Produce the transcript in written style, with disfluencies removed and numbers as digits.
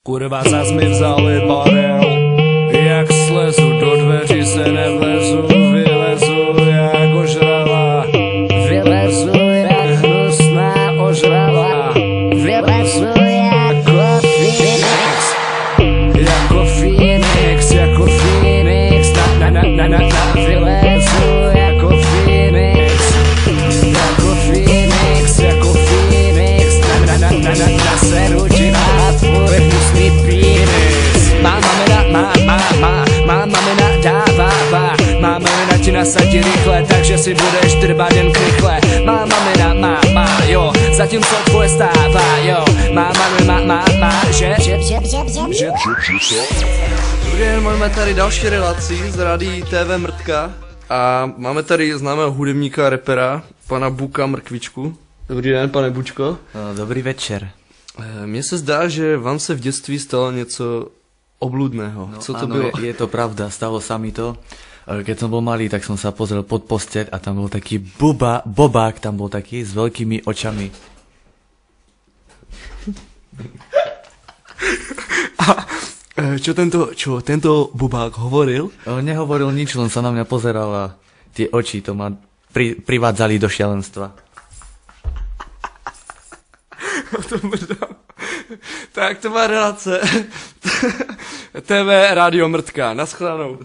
Kurva, zas mi vzali barel. Jak slezu do dveří se nevlezu, vylezu jak ožrala. Vylezu jak hnusná ožrala. Vylezu jako Phoenix. Jako Phoenix, jako Phoenix. Vylezu jako Phoenix. Jako Phoenix, jako Phoenix. Naseru ti na tvůj hnusný penis. Mamina dává. Mamina ti nasadí rychle, takže si budeš drbat jen krychle. Mamina, jo, zatímco tvoje stává, jo. Že? Dobrý den, máme tady další relaci z Rádií TV Mrtka a máme tady známého hudebníka a rapera, pana Buka Mrkvičku. Dobrý den, pane Bučko. Dobrý večer. Mně se zdá, že vám se v dětství stalo něco obludného. No, co to áno, bylo? je to pravda, stalo sa mi to. Keď som bol malý, tak som sa pozrel pod posteľ a tam bol taký bobák, tam bol taký s veľkými očami. Čo tento bubák hovoril? Nehovoril nič, len sa na mňa pozeral a tie oči to ma privádzali do šialenstva. Tak to má relace. TV Rádio Mrtka. Naschledanou.